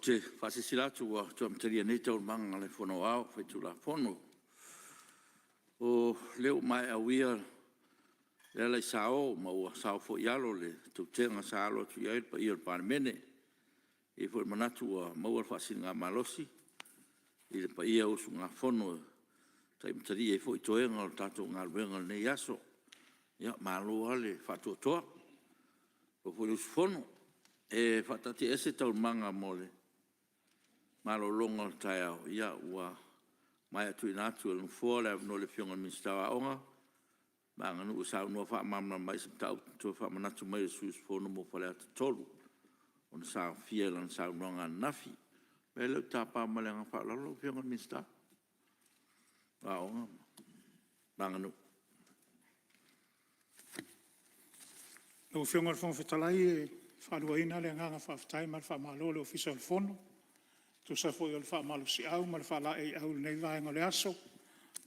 te whasisilatua ua tuamataria nei tauramaga le fonoao faitulafono. O leo mai auia le alai sao ma ua sao foʻi alo le tautega sa alo atu ia pa ia le palemene i foʻi manatu ua maua le faasiliga malosi i le paia usugafono taimatalia i foʻi toega o le tatou galuega lenei aso ia malo ale faatoatoa o foʻi le usufono e faatati ese taulamaga mo le malologa o le taeao ia ua mai atuina atu le foa le avanoa le fioga le minista aʻoga manganu ua saunua faamamana mai se matautoe faamanatu mai le suisufono mo fale atatolu ona saofia lana saunoaga ananafi me leu tapā ma le aga faalalo fioga le minista aʻoga manganu Lo fionga le whangwhetalai e whaaluaina le nganga whaafetai ma le whaamalo le ofisa le fono. Tu sa fo le whaamalo si au ma le whaala e au le nei vaenga le aso.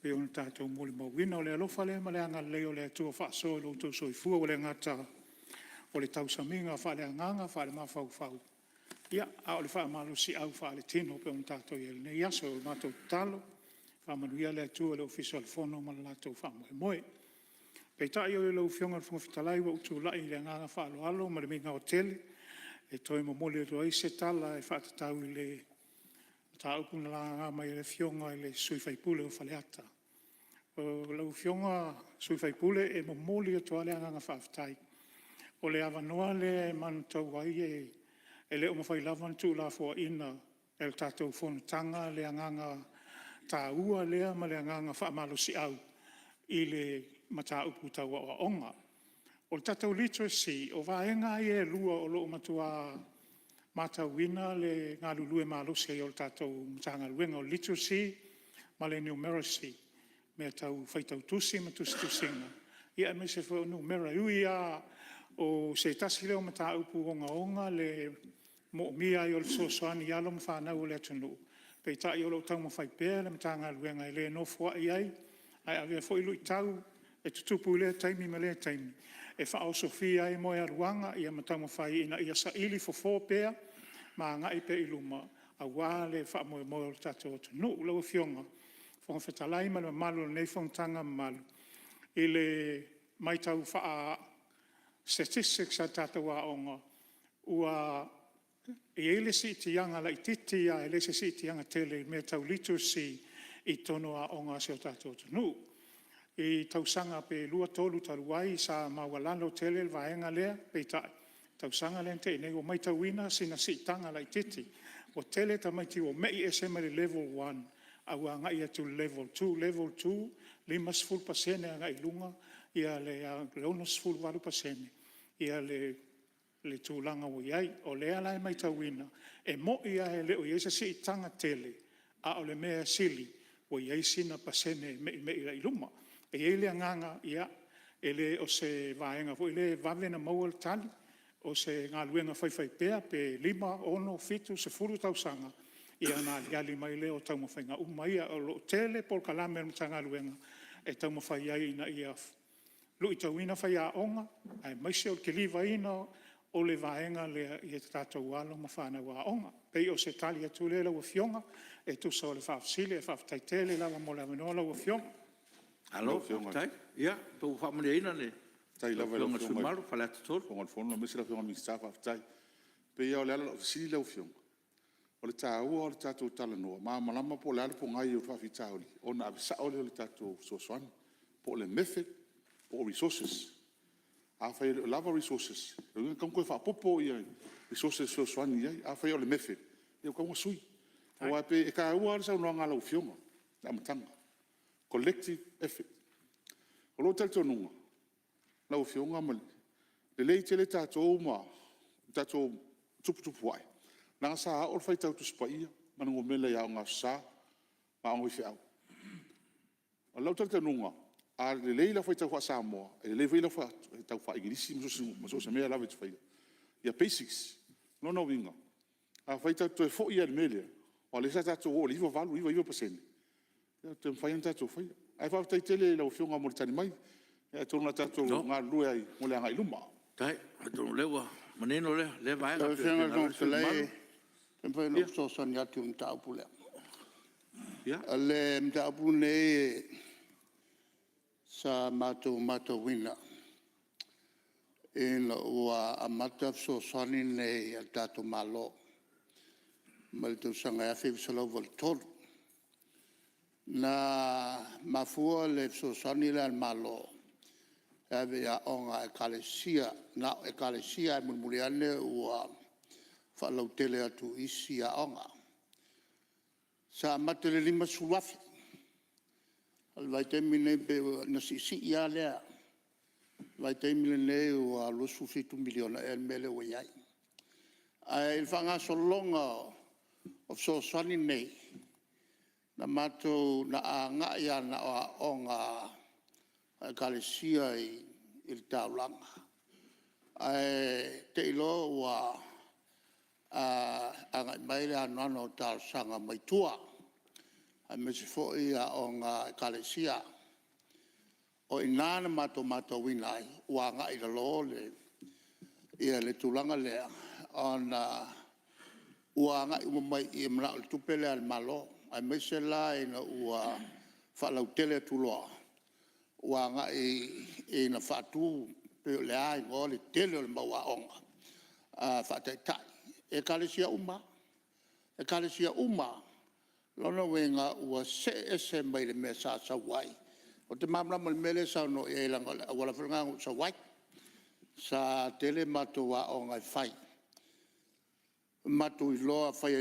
Pe ona tātou mōli mawina o le alofa le ma le anga leo le atua whaaso le utou soifua o le ngata o le tausaminga whaale anganga whaale mawhau whau. Ia, a o le whaamalo si au whaale tino pe ona tātou i le nei aso o le mātou talo. Whaamanuia le atua le ofisa le fono ma le lātou whaamoe moe. Pei tai o lau fionga le whangawhitalai wa utu lai le nganga whaalo alo ma le minga o tele e toi mamoli o roi se tala e whaatatau i le tāupuna la ngā mai le fionga i le sui whaipule o whaleata. O lau fionga sui whaipule e mamoli o toa le nganga whaafitai. O le awanoa le manutau wai e le oma whailavan tu la fua ina e le tātou whonutanga le nganga tā ua lea ma le nganga whaamalo si au i le mata upu tau o onga. O le tatau lito si, o vaenga e lua o loo matua mata wina le ngā lulue malosi o le tatau matanga luenga o lito si, ma le numeracy, mea tau whaitau tusi ma tusi tusinga. Ia me se fo numera uia o se tasi leo mata upu onga le mo mia i o le sosoani alo mwhanau o le atunu. Pei tai o lo tau mawhaipea le matanga luenga i le nofua iai, ai avea fo ilu i tau e tutupu le taimi ma le taimi. E whao Sofia e moe aruanga i a matama whai ina i a sa ili fo pēa ma ngai pe iluma a wā le wha moe moe o tato o tunu lau fionga. Whonga whetalai ma le malu nei whongtanga malu. I le mai tau wha statistics a tato wa onga ua i ele si iti anga la i titi a ele si iti anga tele me tau litu si i tono a onga se o tato o tunu. I tausanga pe lua tolu taruai sa mawalano tele vaenga lea pe tausanga lente ine o mai tauina sina sitanga lai titi o tele ta mai ti o mei ese mai level 1 au anga ia tu level 2 limas full pasene anga ilunga ia le leonos full valu pasene ia le tūlanga o iai o lea lai mai tauina e mo ia e leo ia se sitanga tele a o le mea sili o iai sina pasene mei la iluma e ele nganga ia ele o se vaenga fo ele vavena mawal tali o se ngaluenga fai pea pe lima ono fitu se furu tausanga ia na gali mai le o tau mawhainga umaia o lo tele por kalame o tanga luenga e tau mawhai ai na ia lui tauina fai a onga ai maise o ke liva ina o le vaenga le ia tatou alo mawhana wa onga pei o se tali atu le lau fionga e tu sa o le whaafsile e whaaftaitele lau mo le amenoa lau fionga. Alo, tai? Ia, pau whamane ina ne. Tai lava lau fionga sumaru, whale atatoro. Fionga fono, mese la fionga minsta whaftai. Pe ia o le ala ofisili lau fionga. O le tāua o le tātou tala noa. Maa malama po le ala po ngai o whawhitaoli. O na avisa o le tātou sosoani. Po le method, po resources. A whai lava resources. Runga kaunko e whapopo ia resources sosoani iai. A whai o le method. Ia kaunga sui. O a pe e ka ua ala sa unoanga lau fionga. Na matanga. Collective effort. O lo tato nunga. Lau fionga mali. Le lei tele tātou ma. Tātou tupu ai. Nanga sa o fai tau tu spaia. Manango mele ia o ngā sa. Ma o ife au. O lau tato nunga. A le lei la fai tau wha sa moa. E le lei fai la fai tau wha igirisi. Maso sa mea lawe tu fai. Ia basics. No no winga. A fai tau tu e fo ia le mele. O le sa tātou o le iwa valu. Iwa pasene. Te mwhai anta tō whai. Ai whawtai tele lau whionga mo le tani mai. E tōna tātou ngā lue ai mo le anga iluma. Tai, tōna lewa. Maneno le vai. Lau whionga tōna whalei Pempai no so son ya tu mta pula. Ia, Ale mta pune sa mato wina. In wa amata so soni ne al tato malo. Mal tu sanga ya fi solo vol tol. Na mafua le so soni le al malo. Ave ya onga ekalesia na ekalesia mulmuliane wa falau tele atu isi ya onga. Sa matele lima sulafi. Al vai temine pe nasi si ya lea. Vai temine ne wa lusu fitu miliona mele wa yai. Ai fanga solonga of so sani nei. Na mato na anga ya na onga kalesia il taulanga. Ai te ilo wa anga maile anano tal sanga maitua. Ai mesi fo ia onga kalesia. O inana mato winai wanga ila lo le ia le tulanga lea ona wanga umai i mra tupele al malo. Ai mesi la ina ua falau tele tuloa. Wanga i na fatu pe le ai ngole tele le mawa onga fatai tai e kalesia uma lona wenga ua se mai le mesa sa wai o te mamla mal mele sa no e langa wala franga sa wai sa tele mato wa onga fai mato i loa fai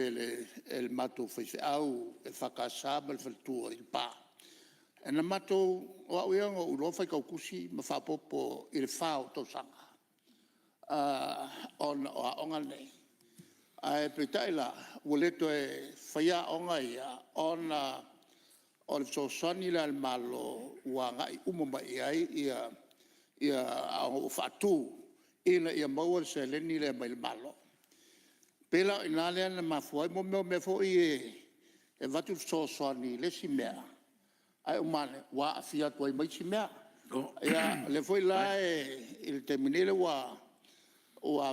el mato fai au e fakasaba le tu il pa. E na mato o uianga u lofa ka kusi ma fa popo il fao to sanga. On onga nei. Ai petaila woleto e faya onga ia ona on so soni la malo wanga i umoma ia au fatu ina ia maua se leni le mai malo. Pela ina le na mafoi mo me fo e vatu so soni le simea. Ai umane wa afia toi mai simea ya le foi la il terminele wa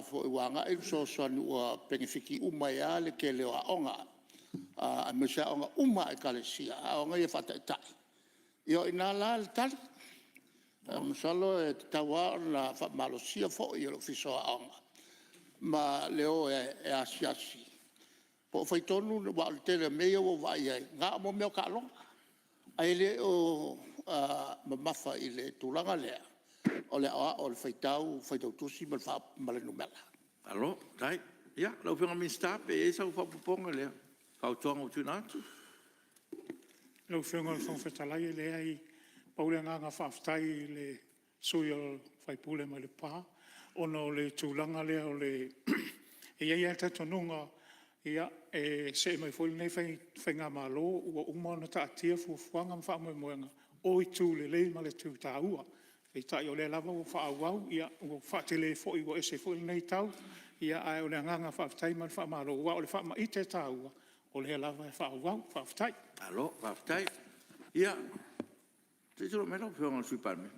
fo wanga il so son wa benefiki uma ya le ke le onga a mesha onga uma e kalesia onga e fata tai yo inala tal solo e tawa la fa malosia fo yo fiso onga ma leo e asiasi po foi tonu wa tele meio vai nga mo me ka longa ai le o mamafa i le tulanga lea o le awa o le faitau tusi ma le wha male numela. alo, tai. Ia, lau whenga min stape e sa ufa puponga lea. Kau tuanga o tunatu. Lau whiunga le whawhetalai le ai paule nganga whawhetai le sui o whaipule mai le pā. Ono le tūlanga lea o le e ia tatonunga ia e se mai foi nei whainga malo ua umana ta atia fuafuanga ma wha moenga o I tū le ma le tū tāua. E tai o le lava o wha awau ia o wha te le foi o ese foi nei tau ia ai o le nganga whawhetai ma le wha malo ua o le wha ma I te tāua o le lava e wha awau whawhetai. Alo, whawhetai. Ia, te tiro mena o whiunga sui parme.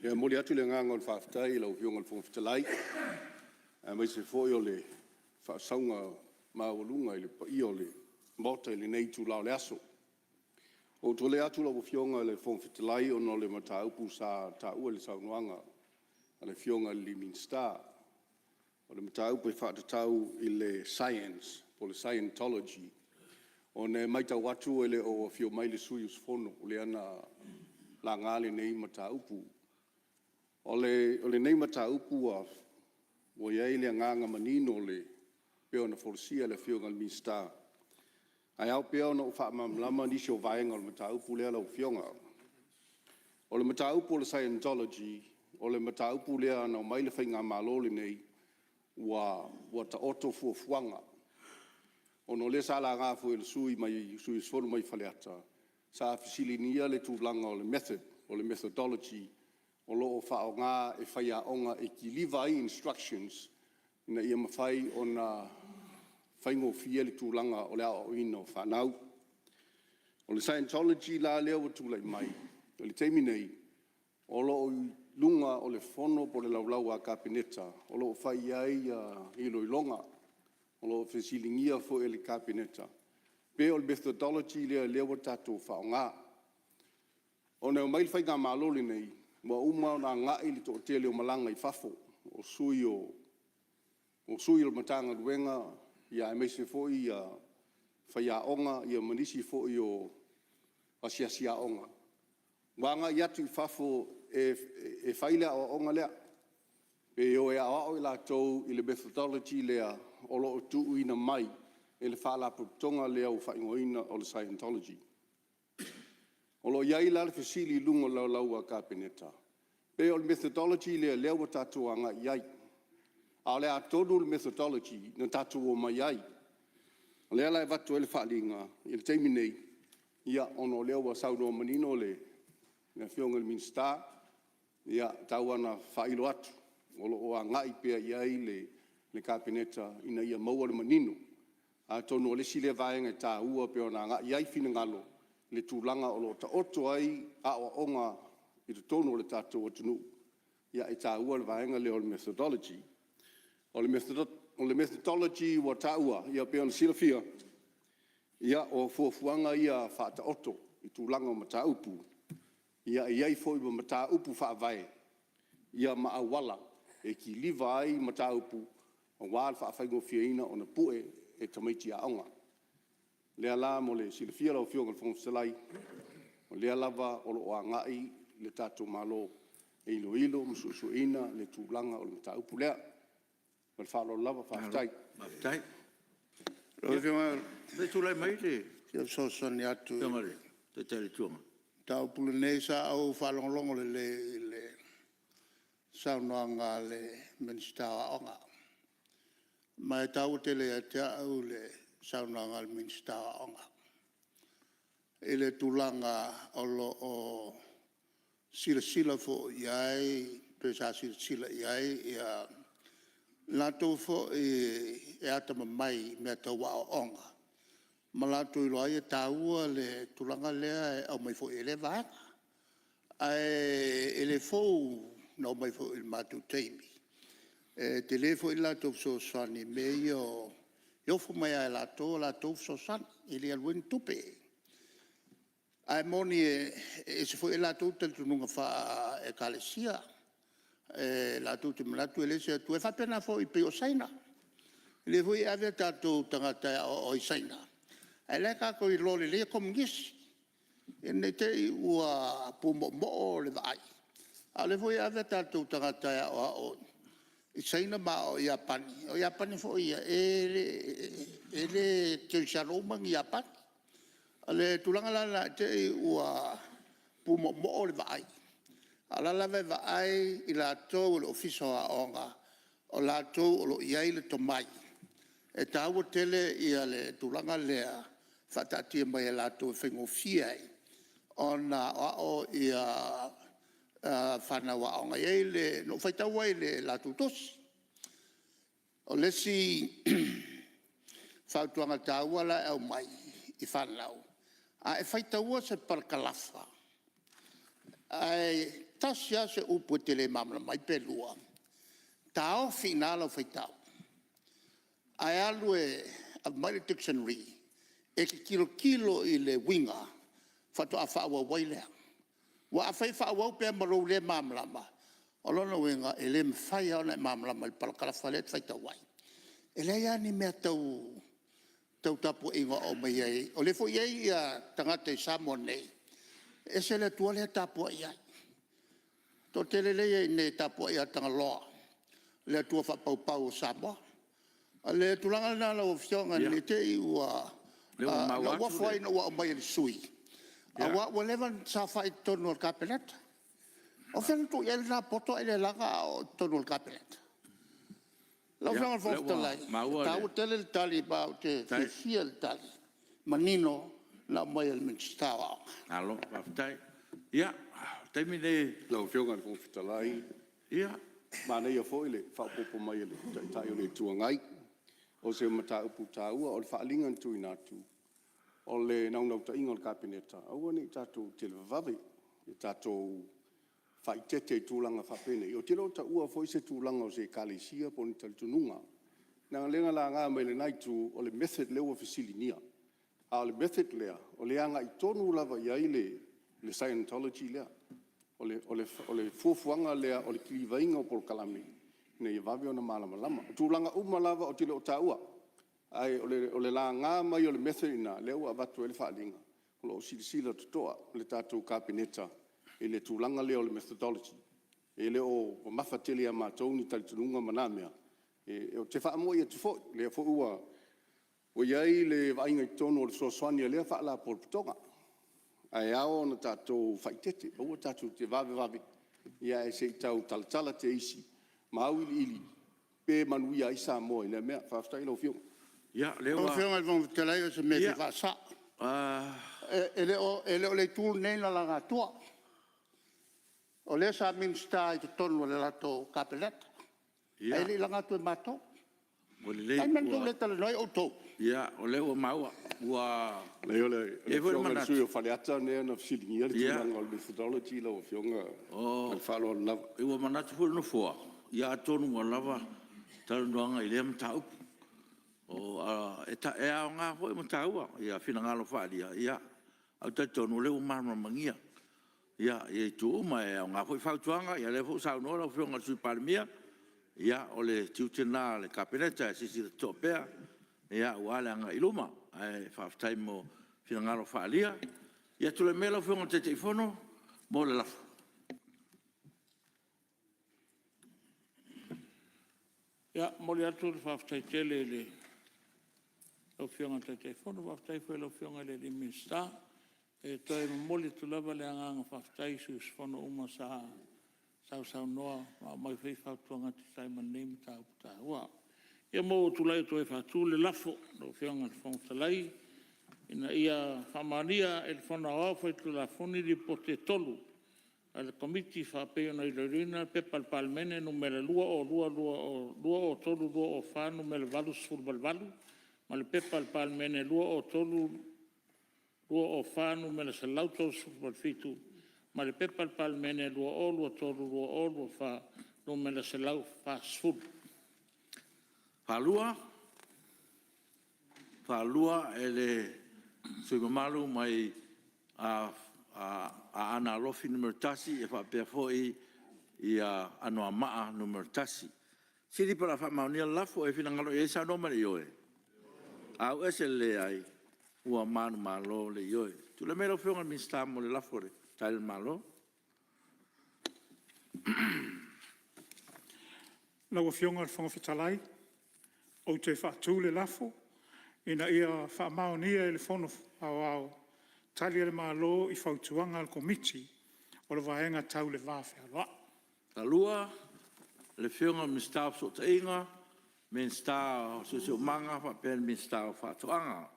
Ia mori atu le nganga o le whawhetai lau whiunga le whawhetalai. Mai se foi o le whaasaunga maawalunga I le pai o le mota I le nei tū lao le aso. O tole atu lau whionga le whawhetalai o no le mataupu sa ta ua le saunuanga a le whionga le Minsta. O le mataupu e whaatatau I le science, o le Scientology. O ne maitau atu ele o whio mai le sui usfono o le ana la ngale nei mataupu. O le nei mataupu o iei le nganga manino le peo na forsia le whionga le Minsta. Ai au peo na ufa mamlama nisi o vaenga o le mataupu lea lau whionga. O le mataupu o le Scientology, o le mataupu lea na o mai le whainga malole nei ua ta oto fuafuanga. O no le sala ngā fu le sui sfono mai whaleata. Sa fisilinia le tūlanga o le method, o le methodology, o loo whao ngā e whaia onga e ki liva I instructions na ia mawhai o na whaingo fia le tūlanga o le ao ino whanau. O le Scientology la lea wa tūlai mai, o le teimi nei, o loo lunga o le fono po le laulau a kapineta, o loo whai ai I loilonga, o lo fesilingia fo ele kabineta. Pe o methodology lea wa tātou whaonga. O neo mai whai ngā māloli nei, wa uma o nā ngā ili tō te leo malanga I whafo, o sui o matanga ruenga, ia e meise fo I whai a onga, ia manisi fo I o asiasia onga. Wanga I atu I whafo e whailea o onga lea, pe o e ao I la tau I le methodology lea o lo o tuu ina mai, e le whaala putonga lea o whaingoina o le Scientology. O lo iai la le fesili lungo lau a kabineta. Pe o le methodology lea wa tātou anga iai. A lea tonu le methodology na tātou o mai iai. O lea lai watu ele whaalinga, I le teimi nei, ia ono lea wa sauno manino le na whionga le minsta, ia tau ana whailo atu. O lo o a ngai pia iai le kabineta ina ia maua le manino. A tonu o le sile vaenga tā ua pe o na ngai iai fina ngalo. Le tūlanga o lo ta oto ai a o onga I te tono le tātou atunu. Ia e tā ua le vaenga le o le methodology. O le methodology wa tā ua, ia pe ona silafia. Ia o fuafuanga ia whaata oto I tūlanga o mata upu. Ia e iai fo I mata upu whaavae. Ia maawala e ki liva ai mata upu. O wāl whaafaigo fiaina o na pue e tamaiti a onga. Lea la mo le silafia lau fionga le whongsalai. O lea lava o lo o ngai le tātou malo e ilo msusuina le tūlanga o le mata upu lea. Ma le whaalo lava whaafitai. Maftai. Rau fionga, Te tūlai mai te. kia sosoni atu. Tama re. Te tele tuanga. Tau pulu nei sa au whalongolongo le saunoanga le ministawa onga. Mai tau tele a te au le saunoanga le ministawa onga. Ele tulanga o lo o sila fo iai, pesa sila iai, ia lato fo e atama mai mea tau wa onga. Ma lato I loa ia taua le tulanga lea au mai fo ele vanga. Ai ele fo na mai fo il matu teimi. Te le fo il lato so sani me io fo mai ai lato so sani ili alwin tupe. Ai moni e se fo il lato tel tununga fa e kalesia. Lato te malatu ele se tu e fa pena fo I pe o saina. Le fo I ave tato tangata o saina. E le kako I lole le komungisi. E ne te ua pumo mo le vai. A le voi ave tātou tangata o I saina ma o Iapani. O Iapani fo ia e le te sharomang Iapani. A le tulanga lana te ua pumo mo le vai. A la lave vai I la tau le ofiso a onga. O la tau lo iai le tomai. E tāua tele ia le tulanga lea. Whatatia mai e lato whengofia ai. Ona o ia whanawa onga ei le, no whaitawa ei le lato tosi. O lesi whautuanga tāua la au mai I whanau. A e whaitaua se parkalafa. Ai tasia se upu te le mamla mai pelua. Tāo finala whaitau. Ai alu a mai dictionary. E kilo I le winga, whatu a whaua wailea. Wa a whai whaua pia marou le mamlama. O lona winga, e le mwhai au na mamlama I palakalafa le whaita wai. E le ia ni mea tau tapu inga o mai ei. O le fo iei ia tangata I Samoa nei. E se le tua le tapu iai. To te le lei nei tapu ia tangaloa. Le tua whapau Samoa. A le tulanga na la ofionga ni te I ua... Na wafai na wa mai le sui. A wa levan sa fai tonu al kapelet. O fen tu ele na poto ele langa o tonu al kapelet. La fanga fofta lai. Ta tele tali ba te fiel tali. Manino na mai el minstawa. Alo, whaftai. Ia, teimi ne. Lau whionga le whongwhitalai. Ia. Ma nei a fo ile, whapopo mai ele, tai o le tuangai. O se mata upu tāua, o le whaalinga tui nātu. O le naunau ta ingo le kabineta. Aua ni tātou te le vavawe. E tātou whaitete tūlanga whapene. I o te rau ta ua foi se tūlanga o se kalesia po ni talitununga. Nā lenga la ngā mai le nai tu o le method leo ofisili nia. A le method lea, o le anga I tonu lava I ai le Scientology lea. O le fuafuanga lea, o le kilivainga o pol kalami. Nei vawe ona malama lama. O tūlanga uma lava o tile o tāua. Ai o le la ngā mai o le method ina, leo a watu ele whaalinga. O lo silisila tutoa, le tātou kāpeneta, e le tūlanga leo le methodology. E leo o mawhatele a mātou ni talitununga manamea. E o te whaamoa I te fo, le fo ua, o iai le vainga I tono o le soaswani a lea whaala por putonga. Ai ao na tātou whaitete, o tātou te vawe. Ia e se I tau talatala te isi, mau ili, pe manuia I Samoa, ina mea, whaftai lau fionga. Ia, O leo whionga I whawhitalai o se me te whaasa. Ele o le tūl nei na langa tua. O le sa minsta I te tonu le lato kapeleta. Ia. Ele langa tu mato. o le Ai men lei, tu le tala noi o tō. ia, o leo maua, ua, Leo le E foi fionga manatu. le sui o whaleata nea na fisilingia le Ia. tūlanga o le methodology lau fionga. Oh. Le whaaloa le lava. ua manatu fulu no fua, ia tonu wa lava, talu noanga I lea mtau. O, e ao ngā hoi mtaua, ia fina ngalo whaalia, ia, au tai tonu leo marma mangia. Ia, ia I tu uma e ao ngā hoi whautuanga, ia le fu sau nora o whionga sui parimia, ia, o le tiutena, le kapeneta, e sisi le topea, ia, ua le anga iluma, e whaftai mo fina ngalo whaalia, ia tule mela o whionga te teifono, mo le lafu. Ia, mole atu le whaftai tele le o whionga te te whono, whaftai whai lo whionga le minsta, e toi mole tu lava le anganga whaftai sus whono uma sa sau noa, mai whai whautuanga te taima name tā puta ua. Ia mo tu lai toi whatu le lafo, lo whionga le whongtalai, ina ia whamania e le whona oa whai tu la whoni li po te tolu, al komiti whapeo na ilarina pepa al palmene numele lua o tolu lua o wha numele valu surbalvalu, ma le pepa al palmene lua o tolu lua o wha numele se lauto surbalfitu, ma le pepa al palmene lua tolu lua o wha numele se lau wha sfuru. Whalua e le sui mamalu mai a ana alofi numero tasi e whapea foi I a anoa maa numero tasi. Siri para whamaunia lafo e whina ngalo e sa noma le ioe. Au ese le ai ua manu malo le ioe. Tu le mero whionga minsta mo le lafo le taile malo. Lau a whionga le whangawhitalai, o te whatu le lafo, ina ia whamaunia e le whono au tali le malo I whautuanga al komiti o le vaenga tau le vāwhea loa. Talua le whionga minsta o so te inga, minsta o so manga whapea minsta o whatuanga.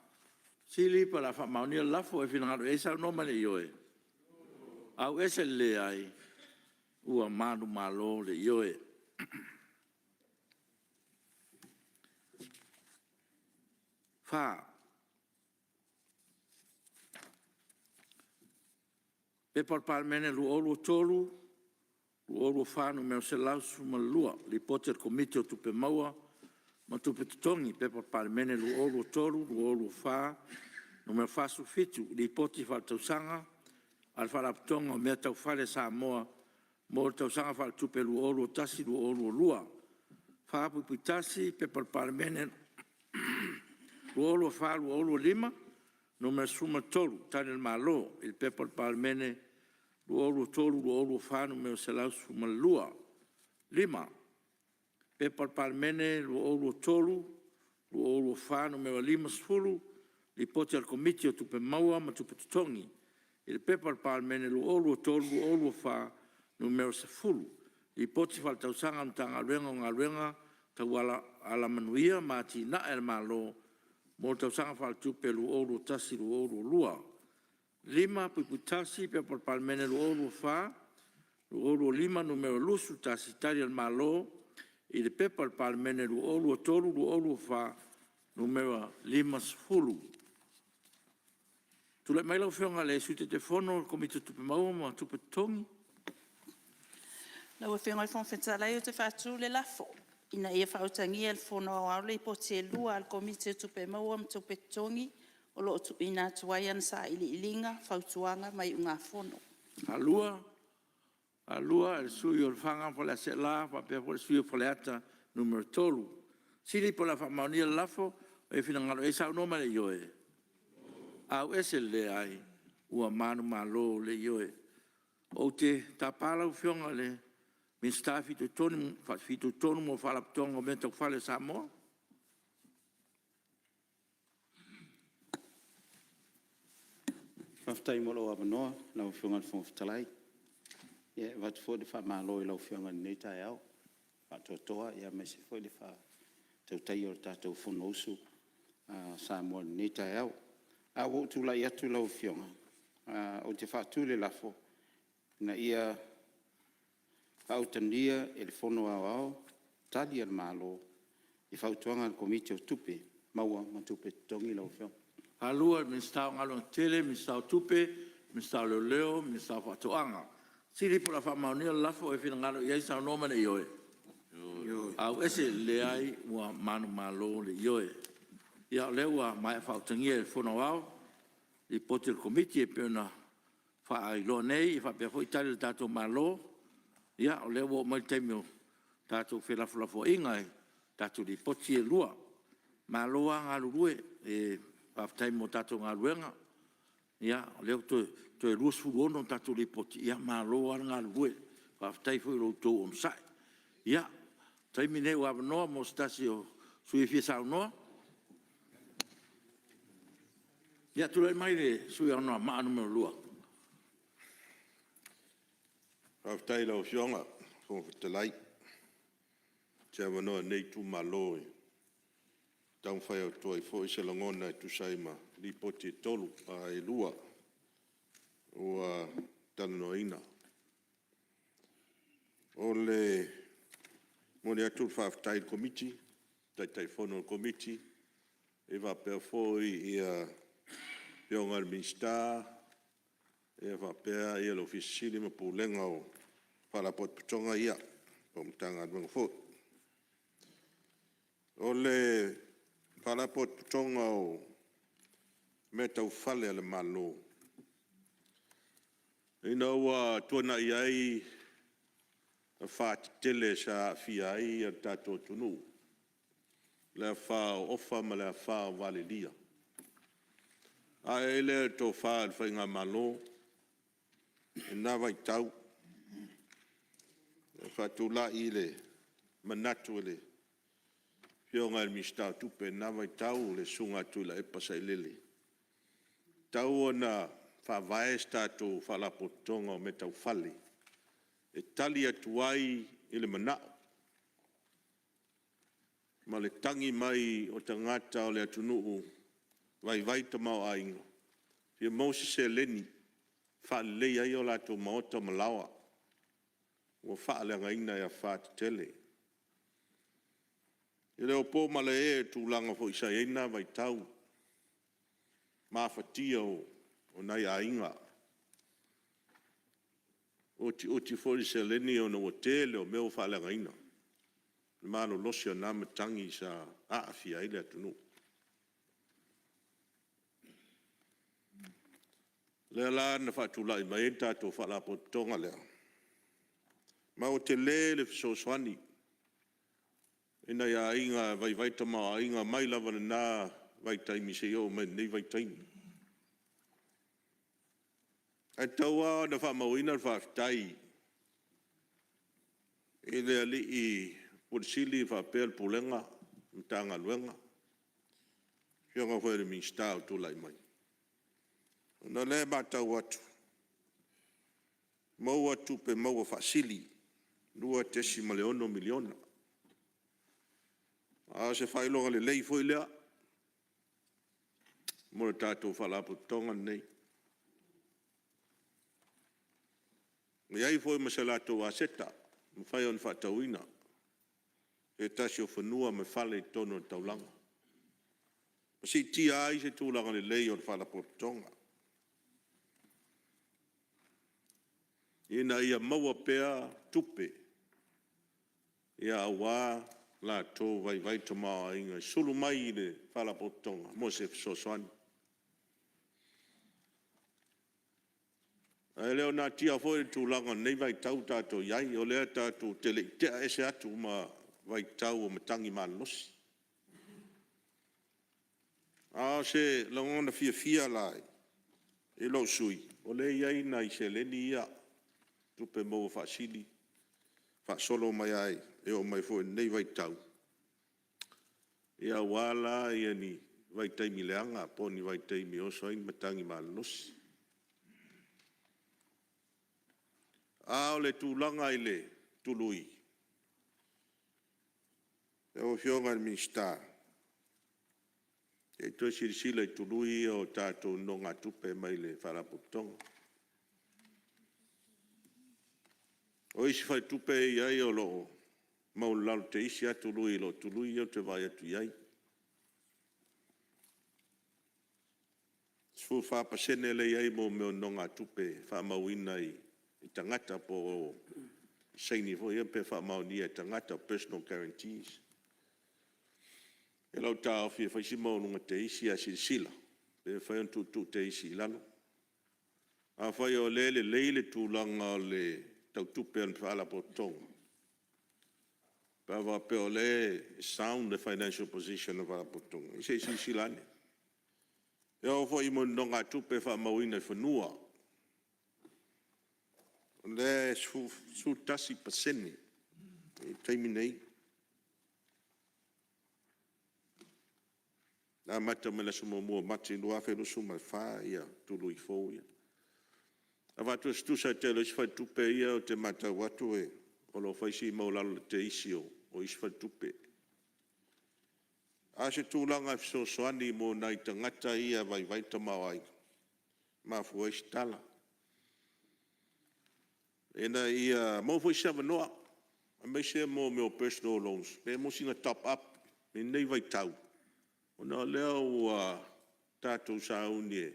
Siri para whamaunia lafo e whina ngalo e sa noma le ioe. Au ese le ai ua manu malo le ioe. Wha. Pepa palmene lu olu tolu, lu olu whanu meo se lausu malua, li poter komite o tupe maua, ma tupe tutongi, pepa palmene lu olu tolu, lu olu wha, no meo whasu fitu, li poti wha tausanga, al wha raptonga o mea tau whare sa moa, mo tausanga wha tupe lu olu tasi, lu olu lua. Wha pupi tasi, pepa palmene, lu olu wha, lu olu lima, no mea suma tolu, tane il malo, il pepa palmene, lu olu tolu, lu olu wha, no mea se lausu malua. Lima, pepa palmene, lu olu tolu, lu olu wha, no mea lima sfulu, li poti al komiti o tupe maua, ma tupe tutongi. Il pepa palmene, lu olu tolu, lu olu wha, no mea se fulu. Li poti wha tausanga mtanga renga o ngā renga, tau ala manuia, ma ti na el malo, mo tausanga wha tupe lu olu tasi, lu olu lua. Lima puputasi pe por palmene lu olu fa, lu olu lima numero lusu tasi tari al malo, I le pe por palmene lu olu tolu, lu olu fa, numero lima sfulu. Tu le mai lau whionga le sute te fono, komite tupe maua ma tupe tongi. Lau e whionga I whawhitalai o te whatu le lafo. ina ia whautangia le whono au le po te lua al komite tupe maua tupe tongi o lo tu ina tuayan sa ili ilinga whautuanga mai unga whono. Alua el suyo el fanga por la sela pa pe por suyo por la ata número tolu. Sili por la famaunia lafo e fina ngalo e sa no male yoe. Au ese le ai ua manu malo le yoe. O te tapala u fionga le min stafi tu tonu fa fitu tonu mo fala tongo mento fale sa mo. Whaftai molo a manoa, lau whiunga le whongwhitalai. Ia, watu fo le wha malo i lau whiunga nei tai au. Watu toa, ia me se fo le wha tautai o le tātou whono usu. Sa mua nei tai au. A wo tu lai atu lau whiunga. O te whatu le lafo. Na ia whautania e le whono au au. Tali al malo. I whautuanga le komite o tupe. Maua ma tupe tongi lau whiunga. Alua min stau ngalo tele, min stau tupe, min stau leo, min stau fatoanga. Sili por la famaunia lafo e fina ngalo ia sa no mane yoe. Au ese le ai ua manu malo le yoe. Ia lewa mai fautangia e fono au, i pote il komiti e peona fa ai lo nei, i fa pe foi tali tato malo. Ia lewa mai temio tato felafulafo ingai, tato li poti e lua. Maloa ngalurue e aftai mo tato ngaluenga. Ia, leo to e luas furono tato li poti. Ia, maloa ngalurue. Aftai foi lo to omsai. Ia, taimi ne ua noa mo stasi o sui fisa noa. Ia, tula mai le sui noa maa numero lua. Aftai lau fionga, whongwhitalai. Tia wanoa nei tu maloi. Tau whai au toa i fo i se langona i tu saima li poti tolu a e lua o talanoa ina. O le mone atu whaftai komiti, tai whono komiti, e wa pēr fōi i a pionga al minsta, e wa pēr i a lo fisili ma pūlenga o whalapot putonga ia, o mtanga adwang fōt. O le Palapot putonga o me tau whale ale malo. Ina ua tuana i ai a whaati tele sa fia ai a tato tunu. Le a wha ofa ma le a wha wale lia. A ele to wha al whainga malo. Ina vai tau. Whatula i le manatu le. Pionga el mista tupe na vai tau le sunga tu la e pasa lele. Tau ona fa vai sta tu fala potonga o metau fale. E tali atuai ile mana. Ma le tangi mai o tangata o le atunuu vai ta mau ainga. Pia Moses se leni fa le ia o la tu maota malawa. O fa le ngaina ya fa tele. I leo pō male e tūlanga fo isa eina vai tau. Mawhatia o nai a inga. Oti fōri se leni o na o tele o meo whalanga ina. Mano losi o nama tangi sa aafia ile atunu. Lea la na whatula i maenta to whala po tonga lea. Ma o te le le fisoswani. Ina ia inga vai tama inga mai lava na vai taimi se o mai nei vai taimi. Ai taua na wha mauina wha tai. E le ali i pursili wha pēr pulenga, mtanga luenga. Whianga whaere mi stau tu lai mai. Na le matau atu. Mau atu pe mau wha sili. Lua tesi maleono miliona. A se whailonga le lei foi lea. Mora tātou whalapu tonga nei. Iai foi ma se lātou a seta. Ma whai on whatauina. E tasi o whanua me whale i tono taulanga. Ma si tia ai se tūlanga le lei on whalapu tonga. Ina ia maua pea tupe. Ia awa la tō vai to mā inga sulu mai le whalapotonga mo se sosoani. E leo nā tia fōi tūlanga nei vai tau tātou iai o lea tātou te le tea ese atu ma vai tau o matangi mālosi. A se langona fia lai e lo sui o le iai nai se leni ia tupe mo whaasili whaasolo mai ai e o mai fōi nei vai tau. Ia wala ia ni vai taimi leanga po ni vai taimi o soin matangi mālosi. A o le tūlanga i le tului. E o fionga ni minsta. E toi sirisila i tului o tātou no ngā tupe mai le wharapotonga. O isi whai tupe i ai o lo mau lalu te isi a tului lo tului o te vai atu iai. Sfu whapasene le iai mo meo no ngā tupe whamauina i tangata po seini fo ia pe whamau ni e tangata personal guarantees. E lau tā awhi e whaisi maununga te isi a sila. E whai on tu te isi lalo. A whai o leile tūlanga o le tau tupe an whala po tonga. Pawa pe o le sound the financial position of whala po tonga. I se isi lane. E o whai mo nonga tupe whamauina i whanua. Le su tasi paseni. E taimi nei. Na mata me la sumo mua mati lua whenu suma wha ia tulu i fōu ia. A watu e stusa te lo iswhai tupe ia o te mata watu e o lo whaisi maulalo te isi o iswhai tupe. A se tūlanga so soani mo nai tangata ia vai tamau ai. Ma fua isi tala. Ena ia mo fui sa noa. A me se mo meo personal loans. Me mo singa top up. Me nei vai tau. Ona leo ua tātou sa unie.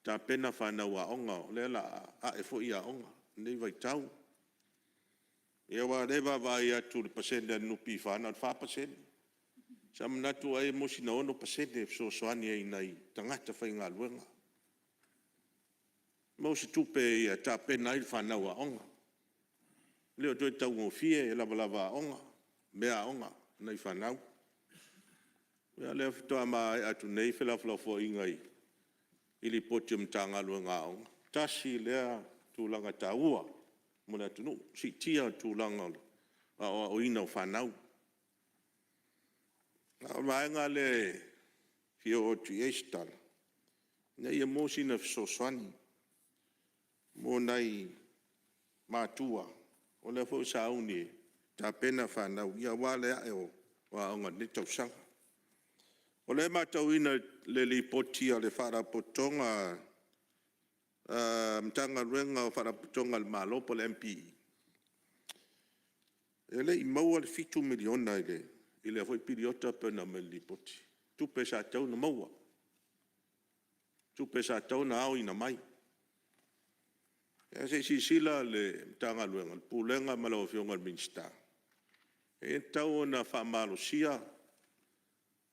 Tā pena whanau a onga. Lea la a e fo ia onga. Nei vai tau. Ia wa rewa vai atu le pasende nupi whanau. 4%. Sa manatu ai mo sina ono pasende. So soani ai nei tangata whai ngā luenga. Mau se tupe ia tā pena i whanau a onga. Leo toi tau ngō fie e lava a onga. Mea onga nei whanau. Mea leo fitoa mai atu nei whelawhila fo ingai. Ili poti mtanga lua ngā onga. Tasi lea tūlanga tā ua. Muna tunu. Si tia tūlanga o ina o whanau. Ngā maenga le fio o tu eistala. Nei e mōsina fisoswani. Mo nei mātua. O le fo sa uni. Tā pena whanau. Ia wale a o onga ni tausanga. O le matauina le li potia le wharapotonga mtanga ruenga o wharapotonga le malopo le MP. E le i maua le 2 miliona i le foi piriota pena me li poti. Tupe sa tau na maua. Tupe sa tau na au ina mai. E se sila le mtanga ruenga, le pulenga malau fionga le minsta. E tau na whamalo sia.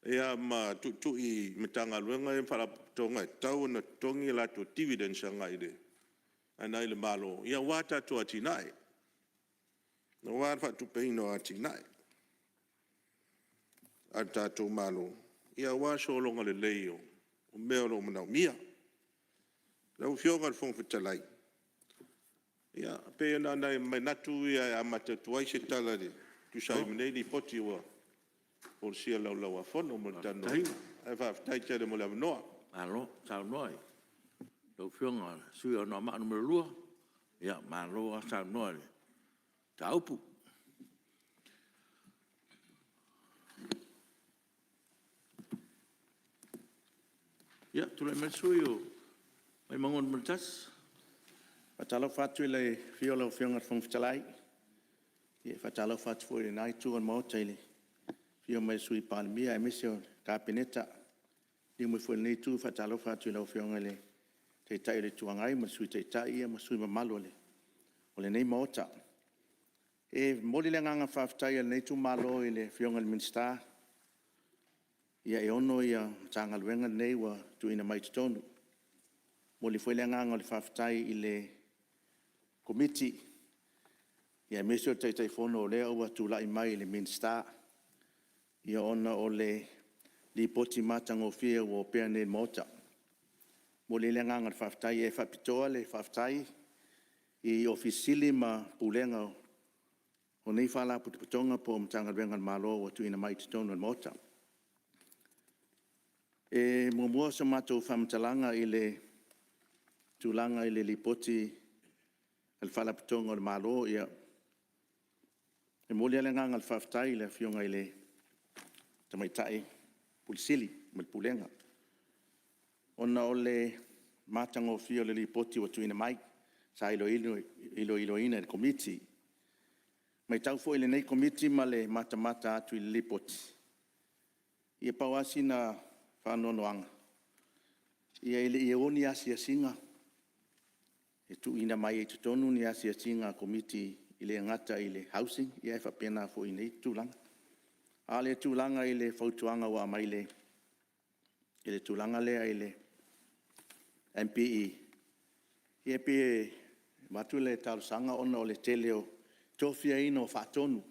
Ea ma tu i mitanga luenga e wharapotonga e tau na tongi la to dividends a ngai le. Anai le malo. Ia wata to atinai. No wata tu peino atinai. A tatou malo. Ia waso longa le leio. O mea lo manau mia. Lau fionga le fonga fitalai. Ia pēna nei mai natu ia amata tuai se tala le. Tu sai mnei li poti ua. Por sia lau a fono mo tano. Ai whaftai tere mo lau noa. Malo, tau noi. Lau fionga, sui o noa maa numero lua. Ia, malo a tau noi. Taupu. Ia, tule me sui o. Mai mangon mertas. Whatalo whatu i le fiola o whionga whangwhitalai. Ie whatalo whatu fo i nai tūan mau teile. Fio mai sui palmia e misi o kāpeneta. Ni mui fo nei tū whatalo whatu i le o whionga le. Te tai le tuangai ma sui te tai ia ma sui ma malo le. O le nei maota. E moli le nganga whaftai al nei tu malo i le fionga le minsta. Ia e ono ia tanga luenga nei wa tu ina mai tonu. Moli foi le nganga le whaftai i le komiti. Ia mesio tai fono le o tu lai mai le minsta. Ia ona o le li poti matanga o fia o pea ne mota. Moli le nganga le whaftai e whapitoa le whaftai i ofisili ma pulenga o nei whala putuputonga po mtanga luenga malo o tu ina mai tonu al mota. E mua sa matou whamtalanga i le tūlanga i le lipoti al whalaputonga o le malo ia. E moli ale nganga al whaftai le fionga i le tamaitai pulisili ma le pulenga. Ona o le matanga o fio le lipoti o tu ina mai sa ilo ina le komiti. Mai tau fo i le nei komiti ma le mata atu i le lipoti. Ia pauasi na whanonoanga. Ia ile i oni asia singa. E tu ina mai e tutonu ni asia singa komiti i le ngata i le housing. Ia e whapena fo i nei tūlanga. A le tūlanga i le whautuanga wa mai le. I le tūlanga lea i le MPE. Ia pe matu le talusanga ona o le teleo. Tofia ino whatonu.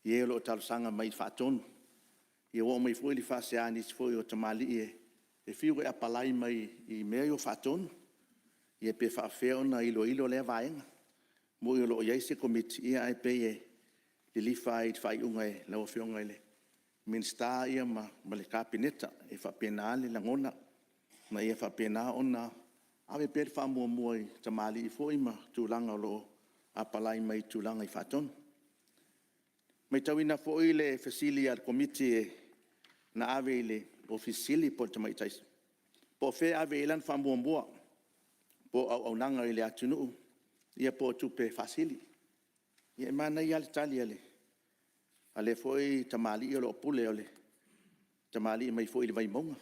Ia lo talusanga mai whatonu. Ia o mai foi li fase ani foi o tamali e fiu e apalai mai i mea o whatonu. Ia pe whawheo na ilo le vaenga. Mo i lo iaise komiti ia ai pe li lifa i whai unga e lau whionga ele. Minsta ia ma le kapineta e whapena le langona. Na ia whapena ona awe pe whamua i tamali i foi ma tūlanga lo apalai mai tūlanga i whatonu. Mai tauina foi le fasili al komiti e na ave le ofisili po tamai tais. Po fe ave ilan whamua po au nanga i le atunu. Ia po tupe fasili. Ia mana i ale tali ale. Ale foi tamali i lo pule ole. Tamali mai foi le vaimonga.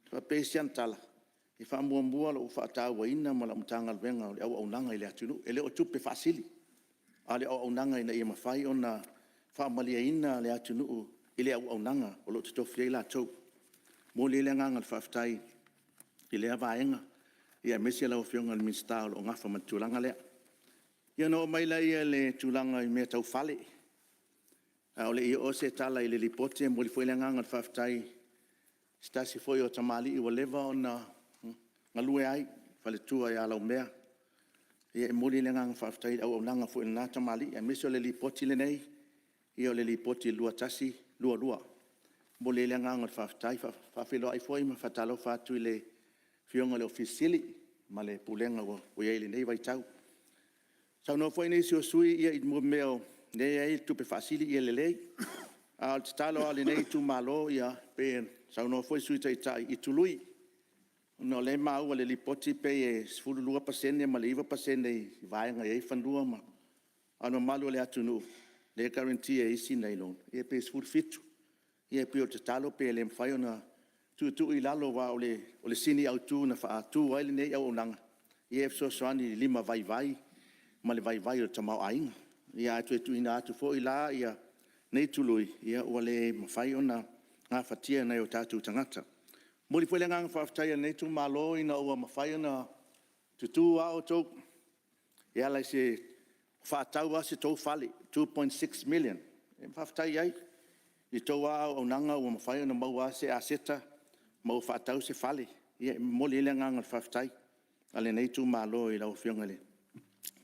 Tua pesian tala. I whamua lo whaatau wa ina ma la mtanga alwenga o le au nanga i le atunu. Ele o tupe fasili. Ale au nanga ina ia mawhai o na whaamalia ina le atunu i le au nanga o lo tutofia i la tau. Mo le nganga le whaftai i le avaenga. Ia mesia lau whionga le minsta o ngafa ma tūlanga lea. Ia no mai la ia le tūlanga i mea tau whale. O le i o se tala i le lipote mo li foi le nganga le whaftai. Stasi foi o tamali i wa lewa o na ngalue ai. Whale tua i alau mea. Ia e moli le nganga whaftai au nanga foi na tamali. Ia mesia le lipote le nei. Ia o le lipote lua tasi, lua. Mo le nganga le whaftai. Whawhilo ai foi ma whatalo whatu i le whionga le ofisili, ma le pulenga o iei le nei vai tau. Sau no foi nei si o sui ia i mua meo, nei ei tupe fasili ia le lei. A te talo ale nei tu malo ia pe, sau no foi sui tai i tului. No le mau le lipoti pe e sfulu lua pasene, ma le iwa pasene i vaenga iei whanlua ma. Ano malu le atunu, le garantia isi nei lon. Ia pe sfulu fitu. Ia pe o te talo pe le mwhai ona tu i lalo wa o le sini au tu na wha tu ai le nei au nanga. Ia so soani lima vai ma le vai o tamau ainga. Ia atu tu ina atu fo i la ia nei tului. Ia o le mawhai ona ngā whatia nei o tātou tangata. Mori pwele ngā whaftai nei tu malo ina o mawhai ona tutu a o tau. Ia lai se whaatau a se tau whale, 2.6 million. E whaftai ai. I tau a o nanga o mawhai ona maua se aseta. Mau whaatau se whale. Ia moli ele nganga whaftai. Ale nei tu malo i lau whionga le.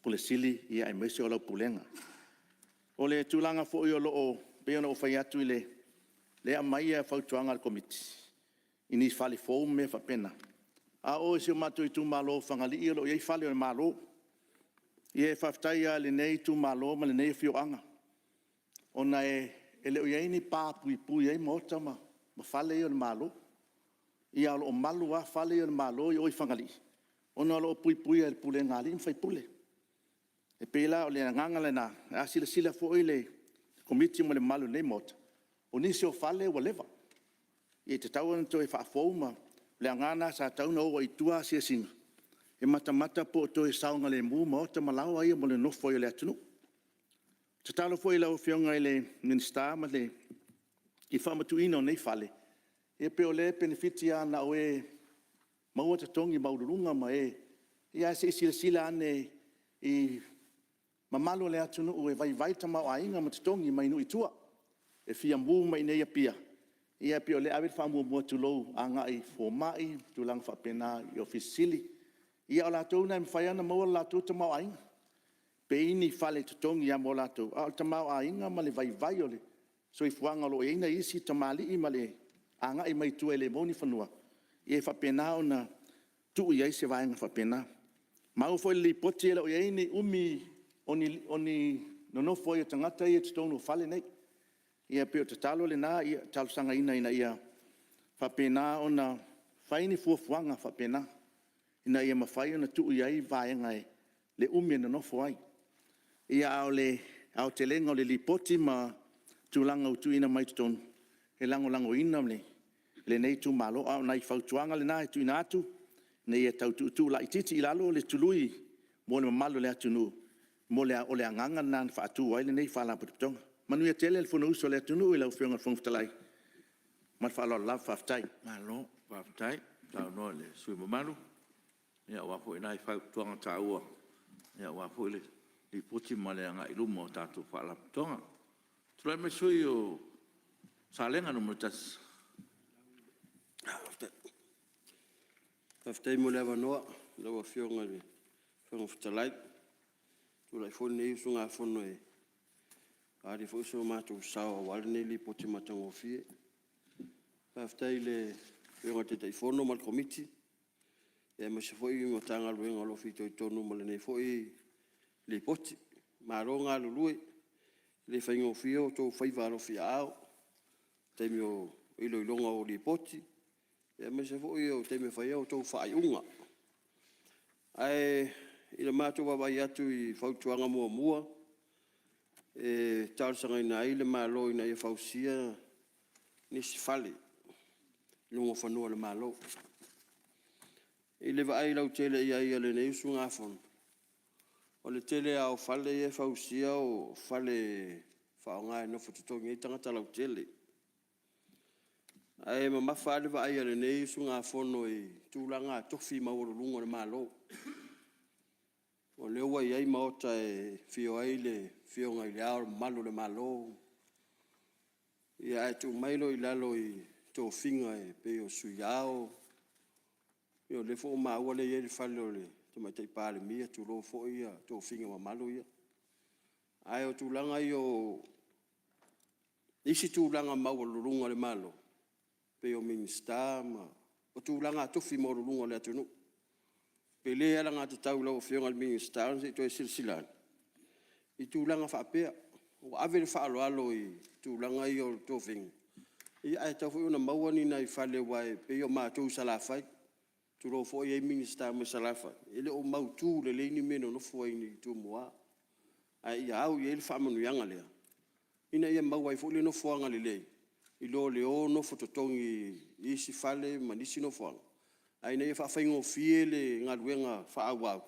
Pule sili ia e mese o lau pulenga. O le tūlanga fo i o loo. Peona o whai atu i le. Le a mai a whautuanga al komiti. I ni whale fōu me whapena. A o se o matu i tu malo whangali i o lo. Iei whale o le malo. Ia e whaftai a le nei tu malo ma le nei whioanga. Ona e leo iei ni pāpui ei mota ma whale i o le malo. Ia o malu a whale o le malo i oi whangali. Ona lo pui e pule ngali mwhai pule. E pēla o le nganga le nā. A sila fo i le komiti mo le malu nei mota. O nisi o whale wa lewa. I te tau ana to e whaafou ma. Le ngana sa tau na o i tua sia singa. E mata po to e saunga le mu mota malau ai mo le nofo i le atunu. Te talo foi lau fionga i le minsta ma le i whamatuina o nei whale. E pe o le benefiti ana o e maua te tongi maururunga ma e. Ia se sila ane i mamalo le atunu o e vai tamau a inga ma te tongi mai nui tua. E fia mbu mai nei apia. Ia pe o le awet whamua mua tulou anga i fōmai, tulang whapena i ofisili. Ia o lātou nei mwhaiana maua lātou tamau a inga. Pe ini whale te tongi a mo lātou. A o tamau a inga ma le vai o le. So i fuanga lo e ina isi tamali i ma le anga i mai tua e le moni whanua. I e whapena o na tuu iai se vaenga whapena. Mau foi li poti e la o e ini umi oni nono foi o tangata i e te tonu whale nei. Ia pe o te talo le nā ia talo sanga ina ia whapena o na whaini fuafuanga whapena. Ina ia mawhai o na tuu iai vaenga e le umi e nono foi. Ia au te lenga o le li poti ma tūlanga utu ina mai tonu. E lango ina le nei tu malo au nai whautuanga le nā e tu ina atu. Nei e tau tu la ititi i lalo le tului. Mo le mamalo le atunu. Mo le o le anganga nān whaatu wai le nei whala pututonga. Manu ia tele le whunu uso le atunu i lau whionga whungwhtalai. Mat whaalo lau whaftai. Malo, whaftai, tau no le sui mamalu. Ia wapo i nai whautuanga tā ua. Ia wapo i le puti ma le anga i lumo o tātou whala putonga. Tulai me sui o salenga no mutas. Taftai mo lewa noa, lewa whionga le whangwhitalai. Tulai whone i usunga whono e. Ari whuso mātou sao a wale nei li poti matango fie. Taftai le whionga te tei whono mal komiti. E ma se whoi mo tanga luenga lo fito i tonu ma le nei whoi li poti. Māronga lulue. Le whaingo fio tō whaiva alo fia ao. Teimi o ilo ilonga o li poti. E me se fo o te me fai o tō whai unga. Ai, ila mātou wawai atu i whautuanga mua. E tārsanga ina ai le mālo ina i whausia nisi whale. Lungo whanua le mālo. I le ai lau tele i ai ale nei usu ngāwhon. O le tele au whale e whausia o whale whaonga e nofo tutongi i tangata lau tele. Ai ma mawhale wa ai ale nei su ngā whono i tūlanga tofi mauro lungo le mālo. O leo wai ai maota e whio ai le whio ngai le ao malo le mālo. Ia ai tū mailo i lalo i tō whinga e pe o sui ao. Ia le fo maua le i whale o le te mai tei pāle mia tū lo fo ia tō whinga ma malo ia. Ai o tūlanga i o isi tūlanga maua lunga le malo. Pe o minista ma o tūlanga tofi mo lunga le atunu. Pe le ala ngā te tau lau whionga le minista se to e silsilan. I tūlanga whapea. O ave le whaalo alo i tūlanga i o tō whinga. I ai tau fu una maua ni nai whale wai pe o mātou salawhai. Tu ro fo e minista mo salawhai. Ele o mautū le leini meno no fo ni tu moa. Ai au i ele whamanu yanga lea. Ina ia mau ai fo le no foanga le lei. I lo le o no fototongi i si fale ma nisi no foanga. Ai nei fa faingo fiele nga luenga fa awau.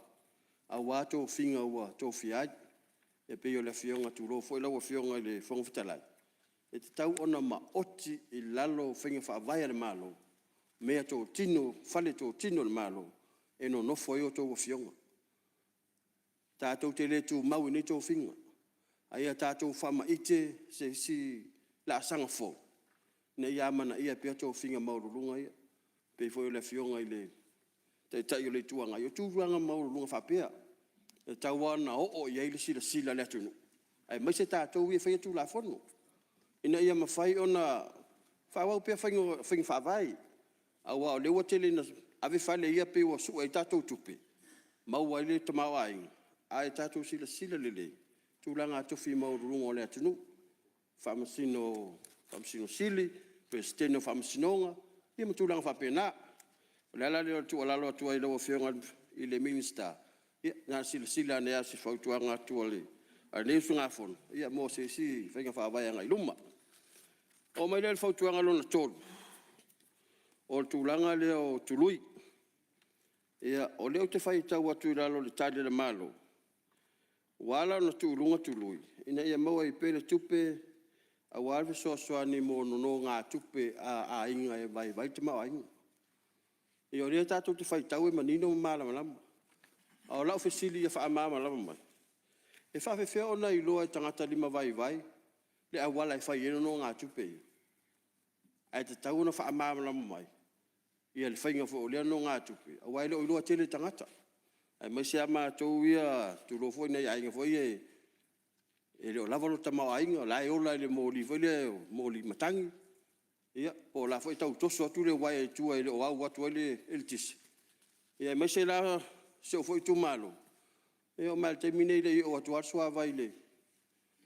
Awato finga wa to fiai. E pe yo le fionga tu ro fo la wo fionga le fong fitalai. E te tau ona ma oti i lalo finga fa vai le malo. Mea to tino fale to tino le malo. E no fo yo to wo fionga. Tātou te le tu mau ni to finga. Ai tātou fa ma ite se si la sanga fo. Ne ia mana ia pe to finga maurulunga ia. Pe foi le fionga ile. Te tai le tuanga yo tuanga maurulunga fa pea. E tawana o ia ile sila le tunu. Ai mai se tātou ia fai tu la fono. Ina ia mafai ona fa wa pe finga fa vai. Awa le wa tele na ave fa le ia pe wa su ai tātou tupe. Mau ai le tamawai. Ai tātou sila le. Tūlanga tofi maurulunga le tunu. Famasino sili, pesteno famasinonga, ia matulanga whapena. Lala leo tu alalo tu ai lawa whionga i le minista. Ia ngā sila nea si whautuanga tu ale. A neusu ngā whono. Ia mō se si whainga whaavaianga i luma. O mai leo whautuanga lona tōru. O tūlanga leo tului. Ia o leo te whai tau atu i lalo le tāde le malo. Wala na tūlunga tūlui. Ina ia maua I pele tupe, a walwe soasoani mo no ngā tupe a inga e vai te mau inga. I o rea tātou te whaitau e manino malama lama. A o lau whesili ia whaamama lama mai. E whawhewhea o nei loa I tangata lima vai, le a wala e whai eno no ngā tupe i. Ai te tau na whaamama lama mai. Ia le whainga fo o lea no ngā tupe. A waile o iloa tele tangata. Ai mai se ama tau ia tūro foi nei ainga foi e le o lava lo tamau ainga, la e ola le mōli foi le mōli matangi. Ia, po la foi tau toso atu le wai e tua e le o au atu ele tisi. Ia mai se la se o foi tu malo. E o mal te mine le o atu arsua vai le.